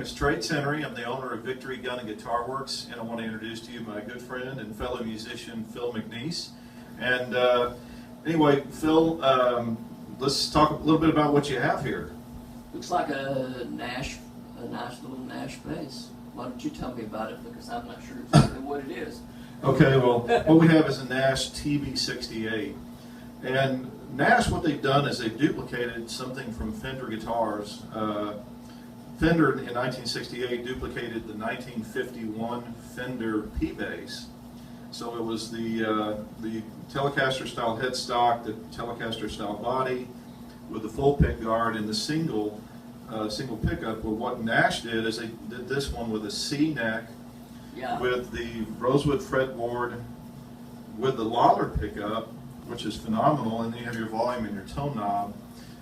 is Trey Tenery. I'm the owner of Victory Gun and Guitar Works, and I want to introduce to you my good friend and fellow musician, Phil McNeese. And anyway, Phil, let's talk a little bit about what you have here. Looks like a nice little Nash bass. Why don't you tell me about it, because I'm not sure exactly what it is. Okay, well, what we have is a Nash TB-68. And Nash, what they've done is they've duplicated something from Fender guitars. Fender in 1968 duplicated the 1951 Fender P bass. So it was the Telecaster style headstock, the Telecaster style body, with the full pick guard and the single pickup. Well, what Nash did is they did this one with a C neck, with the rosewood fretboard, with the Lawler pickup, which is phenomenal, and then you have your volume and your tone knob.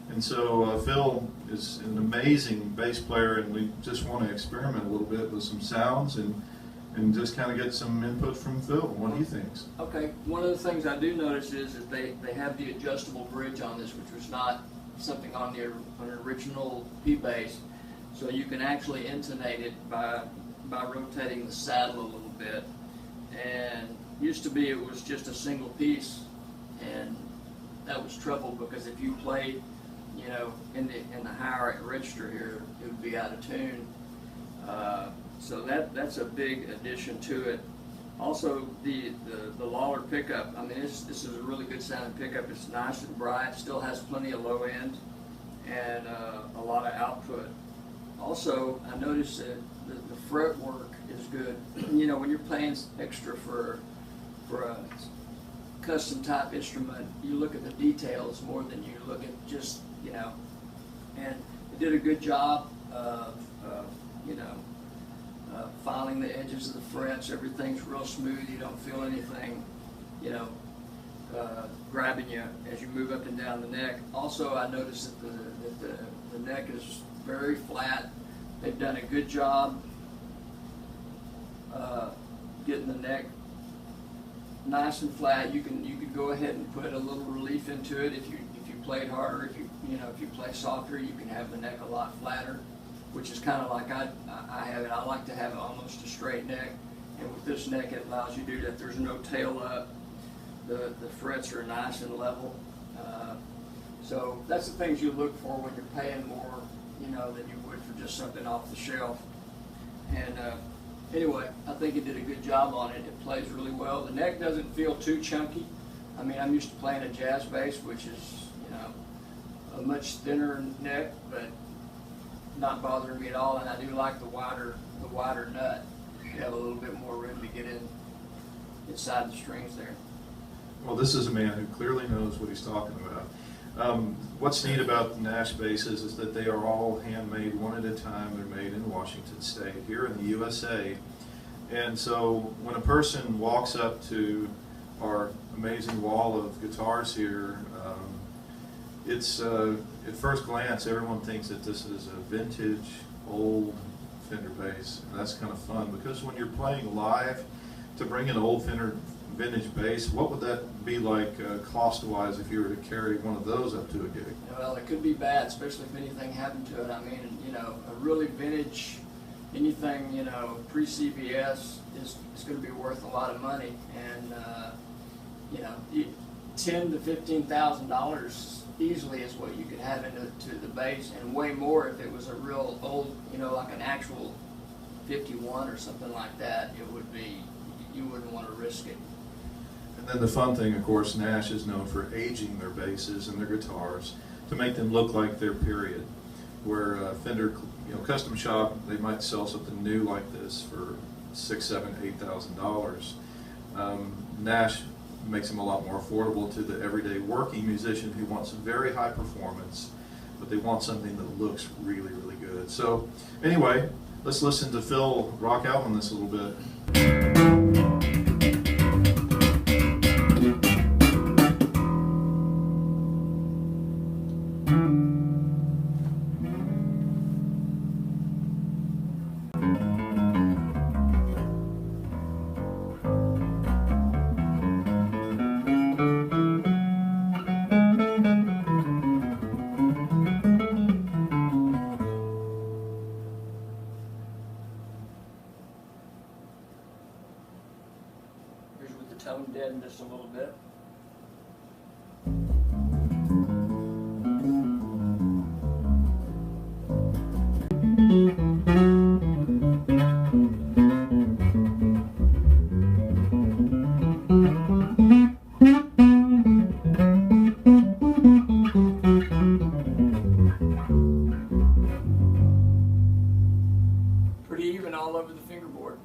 And so Phil is an amazing bass player, and we just want to experiment a little bit with some sounds and just kind of get some input from Phil, what he thinks. Okay, one of the things I do notice is that they have the adjustable bridge on this, which was not something on the original P bass. So you can actually intonate it by rotating the saddle a little bit. And used to be it was just a single piece, and that was trouble, because if you played, you know, in the higher register here, it would be out of tune. So that's a big addition to it. Also, the Lawler pickup. I mean, this is a really good sounding pickup. It's nice and bright. Still has plenty of low end and a lot of output. Also, I noticed that the fret work is good. You know, when you're playing extra for a custom type instrument, you look at the details more than you look at just, you know, and it did a good job of you know, filing the edges of the frets. Everything's real smooth. You don't feel anything, you know, grabbing you as you move up and down the neck. Also, I noticed that the neck is very flat. They've done a good job getting the neck nice and flat. You could go ahead and put a little relief into it if you played harder. If you play softer, you can have the neck a lot flatter, which is kind of like I have it. I like to have almost a straight neck, and with this neck it allows you to do that. There's no tail up. The frets are nice and level. So that's the things you look for when you're paying more, you know, than you would for just something off the shelf. And anyway, I think it did a good job on it. It plays really well. The neck doesn't feel too chunky. I mean, I'm used to playing a jazz bass, which is, you know, a much thinner neck, but not bothering me at all. And I do like the wider nut. You have a little bit more room to get inside the strings there. Well, this is a man who clearly knows what he's talking about. What's neat about the Nash basses is that they are all handmade one at a time. They're made in Washington State, here in the USA. And so when a person walks up to our amazing wall of guitars here, it's at first glance everyone thinks that this is a vintage, old Fender bass. And that's kind of fun, because when you're playing live, to bring an old Fender vintage bass, what would that be like cost-wise if you were to carry one of those up to a gig? Well, it could be bad, especially if anything happened to it. I mean, you know, a really vintage, anything, you know, pre-CBS is going to be worth a lot of money, and you know, $10,000 to $15,000 easily is what you could have into the bass, and way more if it was a real old, you know, like an actual 51 or something like that. It would be, you wouldn't want to risk it. And then the fun thing, of course, Nash is known for aging their basses and their guitars to make them look like their period. Where Fender, you know, custom shop, they might sell something new like this for $6,000, $7,000, $8,000. Nash makes them a lot more affordable to the everyday working musician who wants very high performance, but they want something that looks really, really good. So anyway, let's listen to Phil rock out on this a little bit. little bit. Pretty even all over the fingerboard.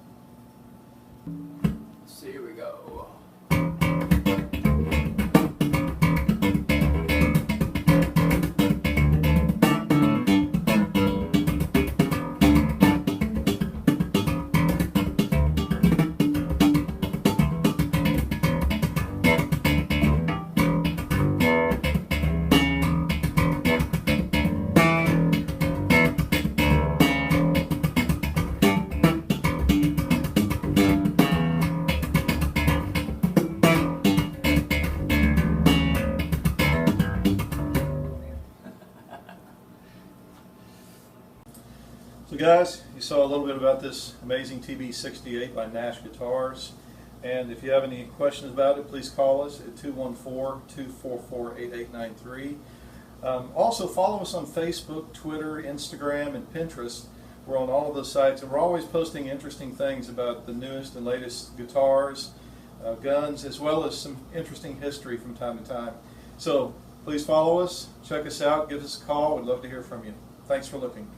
Let's see, here we go. So guys, you saw a little bit about this amazing TB-68 by Nash Guitars, and if you have any questions about it, please call us at 214-244-8893. Also follow us on Facebook, Twitter, Instagram, and Pinterest. We're on all of those sites, and we're always posting interesting things about the newest and latest guitars, guns, as well as some interesting history from time to time. So please follow us, check us out, give us a call. We'd love to hear from you. Thanks for looking.